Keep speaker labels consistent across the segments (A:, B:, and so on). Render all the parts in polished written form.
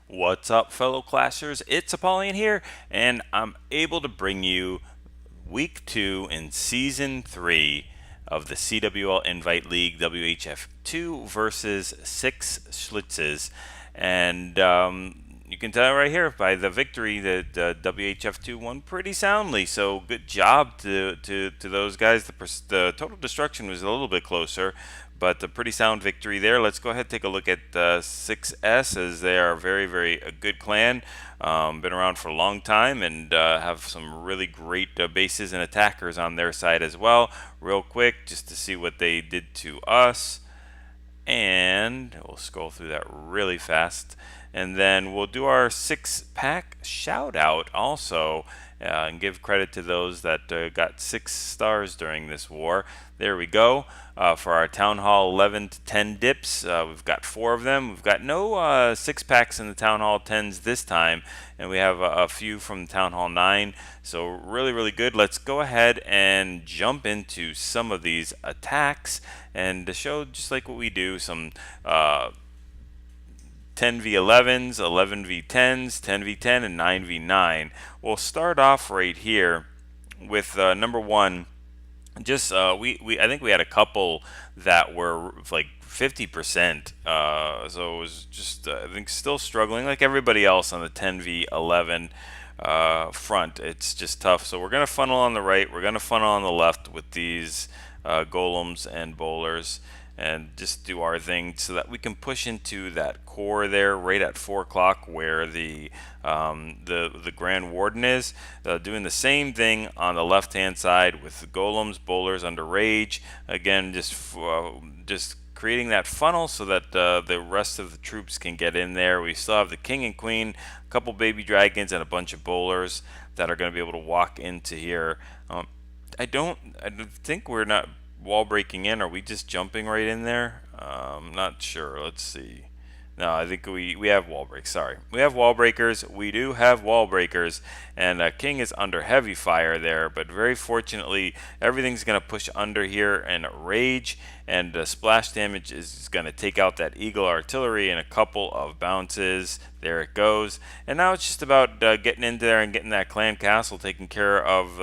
A: What's up, fellow classers? It's Apollyon here, and I'm able to bring you week 2 in season 3 of the CWL Invite League WHF2 versus 6 Schlitzes. And you can tell right here by the victory that WHF2 won pretty soundly. So good job to those guys. The total destruction was a little bit closer, but a pretty sound victory there. Let's go ahead and take a look at 6S, as they are a good clan. Been around for a long time and have some really great bases and attackers on their side as well. Real quick, just to see what they did to us. And we'll scroll through that really fast. And then we'll do our 6-pack shout out also, and give credit to those that got 6 stars during this war. There we go. For our Town Hall 11 to 10 dips, we've got 4 of them. We've got no 6-packs in the Town Hall 10s this time, and we have a few from Town Hall 9. So really good. Let's go ahead and jump into some of these attacks and to show, just like what we do, some 10v11s, 11v10s, 10v10, and 9v9. We'll start off right here with number 1. Just I think we had a couple that were like 50%, so it was just I think still struggling like everybody else on the 10v11 front. It's just tough. So we're gonna funnel on the right, we're gonna funnel on the left with these golems and bowlers, and just do our thing so that we can push into that core there right at 4 o'clock where the Grand Warden is. Doing the same thing on the left hand side with the golems, bowlers under rage. Again, just creating that funnel so that the rest of the troops can get in there. We still have the king and queen, a couple baby dragons, and a bunch of bowlers that are going to be able to walk into here. I don't think we're not wall breaking in. Are we just jumping right in there? Not sure. Let's see. No, I think we have wall breaks. Sorry, we have wall breakers. We do have wall breakers, and King is under heavy fire there. But very fortunately, everything's going to push under here and rage, and splash damage is going to take out that Eagle artillery in a couple of bounces. There it goes. And now it's just about getting in there and getting that clan castle taken care of.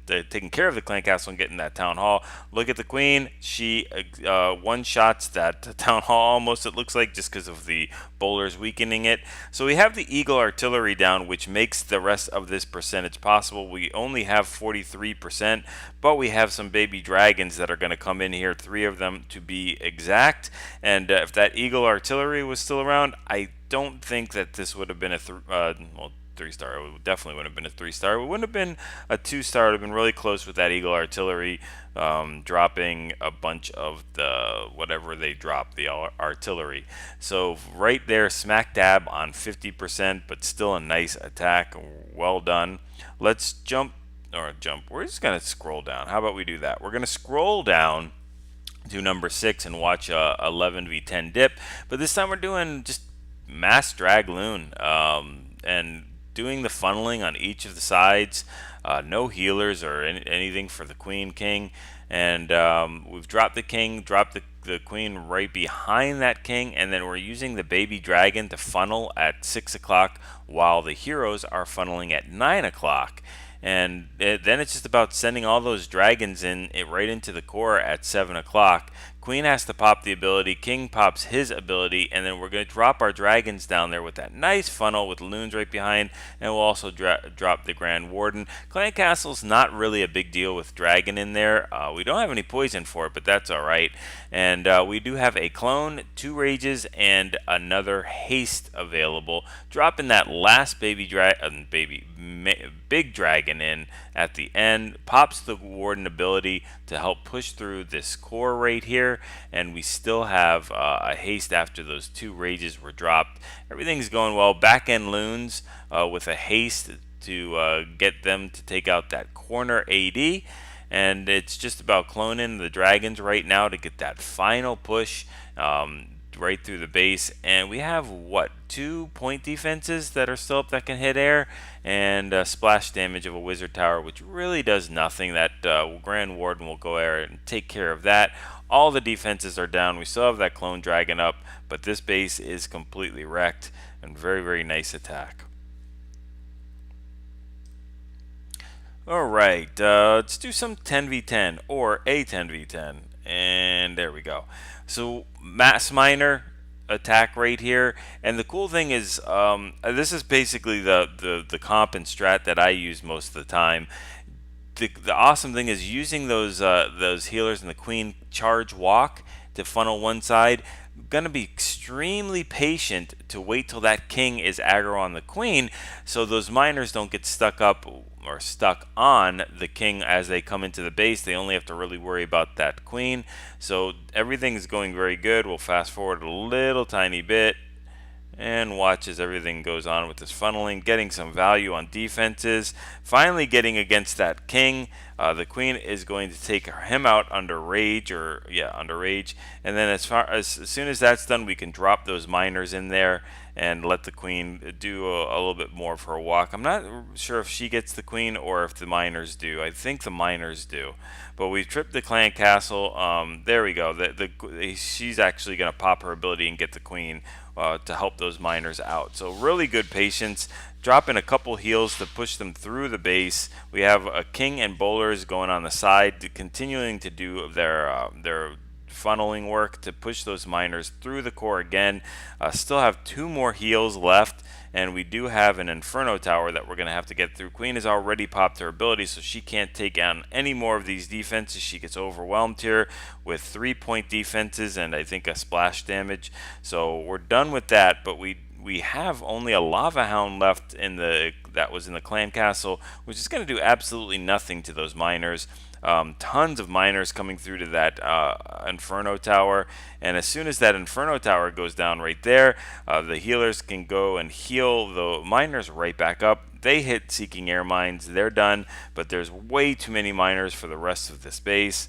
A: Taking care of the clan castle and getting that town hall. Look at the queen. She one-shots that town hall almost, it looks like, just because of the bowlers weakening it. So we have the Eagle artillery down, which makes the rest of this percentage possible. We only have 43%, but we have some baby dragons that are going to come in here, 3 of them to be exact. And if that Eagle artillery was still around, I don't think that this would have been a 3-star. It definitely wouldn't have been a 3-star. It wouldn't have been a 2-star. It would have been really close with that Eagle artillery, dropping a bunch of the whatever they drop, the artillery. So right there, smack dab on 50%, but still a nice attack. Well done. Let's jump. We're just gonna scroll down. How about we do that? We're gonna scroll down to number 6 and watch a 11v10 dip, but this time we're doing just mass drag loon, and doing the funneling on each of the sides. No healers or anything for the queen king, and we've dropped the king, dropped the queen right behind that king, and then we're using the baby dragon to funnel at 6 o'clock while the heroes are funneling at 9 o'clock. And then it's just about sending all those dragons right into the core at 7 o'clock. Queen has to pop the ability, King pops his ability, and then we're going to drop our dragons down there with that nice funnel with loons right behind, and we'll also drop the Grand Warden. Clan Castle's not really a big deal with dragon in there. We don't have any poison for it, but that's alright. And we do have a clone, 2 rages, and another haste available. Dropping that last big dragon in at the end, pops the Warden ability to help push through this core right here, and we still have a haste after those 2 rages were dropped. Everything's going well. Back end loons with a haste to get them to take out that corner AD, and it's just about cloning the dragons right now to get that final push. right through the base, and we have what, 2 point defenses that are still up that can hit air, and splash damage of a wizard tower, which really does nothing. That Grand Warden will go air and take care of that. All the defenses are down. We still have that clone dragon up, but this base is completely wrecked, and very, very nice attack. Alright, let's do some 10v10 or a 10v10, and there we go. So mass miner attack right here, and the cool thing is this is basically the comp and strat that I use most of the time. The awesome thing is using those healers and the queen charge walk to funnel one side. I'm gonna be extremely patient to wait till that king is aggro on the queen, so those miners don't get stuck up or stuck on the king as they come into the base. They only have to really worry about that queen. So everything is going very good. We'll fast forward a little tiny bit and watch as everything goes on with this funneling, getting some value on defenses, finally getting against that king. The queen is going to take him out under rage, under rage, and then as soon as that's done, we can drop those miners in there and let the queen do a little bit more of her walk. I'm not sure if she gets the queen or if the miners do. I think the miners do. But we tripped the clan castle. There we go. She's actually going to pop her ability and get the queen to help those miners out. So really good patience. Drop in a couple heals to push them through the base. We have a king and bowlers going on the side, continuing to do their funneling work to push those miners through the core again. Still have 2 more heals left, and we do have an Inferno Tower that we're going to have to get through. Queen has already popped her ability, so she can't take on any more of these defenses. She gets overwhelmed here with 3-point defenses and I think a splash damage. So we're done with that, but we have only a Lava Hound left that was in the clan castle, which is going to do absolutely nothing to those miners. Tons of miners coming through to that Inferno Tower, and as soon as that Inferno Tower goes down right there, the healers can go and heal the miners right back up. They hit Seeking Air Mines, they're done, but there's way too many miners for the rest of this base.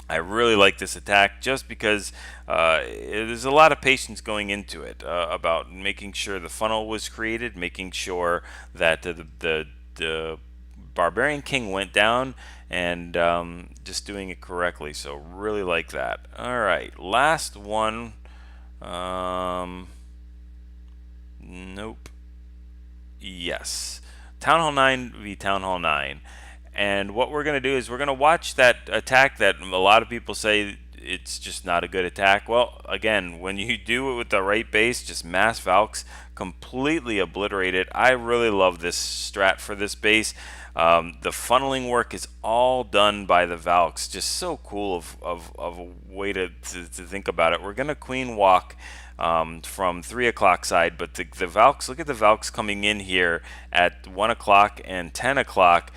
A: I really like this attack just because there's a lot of patience going into it about making sure the funnel was created, making sure that the Barbarian King went down, and just doing it correctly. So really like that. Alright, last one. Nope. Yes. Town Hall 9 v Town Hall 9. And what we're going to do is we're going to watch that attack that a lot of people say it's just not a good attack. Well, again, when you do it with the right base, just mass Valks, completely obliterate it. I really love this strat for this base. The funneling work is all done by the Valks. Just so cool of a way to think about it. We're going to queen walk from 3 o'clock side, but the Valks, look at the Valks coming in here at 1 o'clock and 10 o'clock.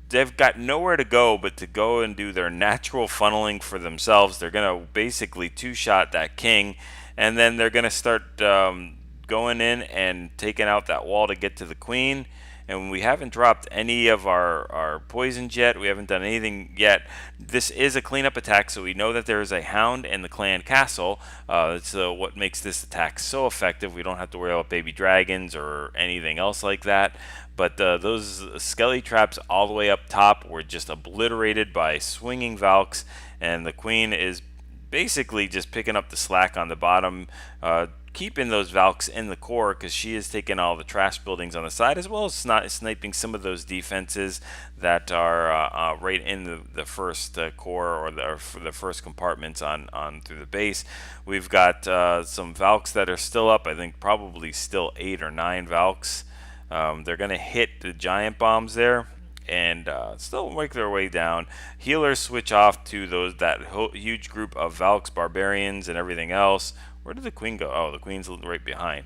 A: They've got nowhere to go but to go and do their natural funneling for themselves. They're going to basically 2-shot that king, and then they're going to start going in and taking out that wall to get to the queen. And we haven't dropped any of our poisons yet. We haven't done anything yet. This is a cleanup attack, so we know that there is a hound in the clan castle. It's what makes this attack so effective. We don't have to worry about baby dragons or anything else like that. But those skelly traps all the way up top were just obliterated by swinging Valks, and the queen is basically just picking up the slack on the bottom, keeping those Valks in the core because she is taking all the trash buildings on the side, as well as sniping some of those defenses that are right in the first core or the first compartments on through the base. We've got some Valks that are still up. I think probably still 8 or 9 Valks. They're going to hit the giant bombs there and still make their way down. Healers switch off to that huge group of Valks, barbarians, and everything else. Where did the queen go? Oh, the queen's right behind.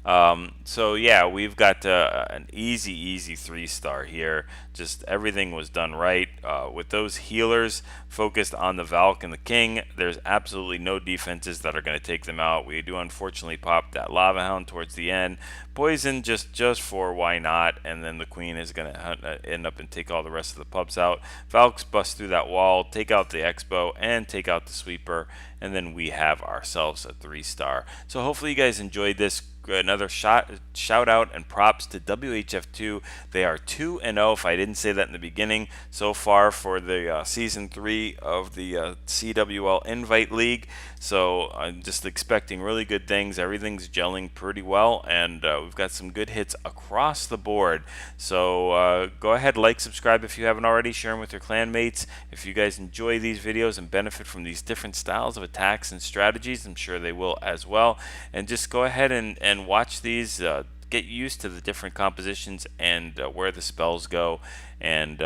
A: So yeah, we've got an easy 3-star here. Just everything was done right with those healers focused on the Valk and the King. There's absolutely no defenses that are going to take them out. We do unfortunately pop that Lava Hound towards the end. Poison just for why not, and then the Queen is going to end up and take all the rest of the pups out. Valks bust through that wall, take out the Expo, and take out the Sweeper, and then we have ourselves a 3-star. So hopefully you guys enjoyed this. Another shout out and props to WHF2. They are 2-0, if I didn't say that in the beginning, so far for the season 3 of the CWL Invite League. So I'm just expecting really good things. Everything's gelling pretty well, and we've got some good hits across the board. So go ahead, like, subscribe if you haven't already, share them with your clan mates. If you guys enjoy these videos and benefit from these different styles of attacks and strategies, I'm sure they will as well. And just go ahead and watch these, get used to the different compositions and where the spells go, and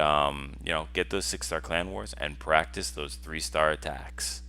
A: get those 6-star clan wars and practice those 3-star attacks.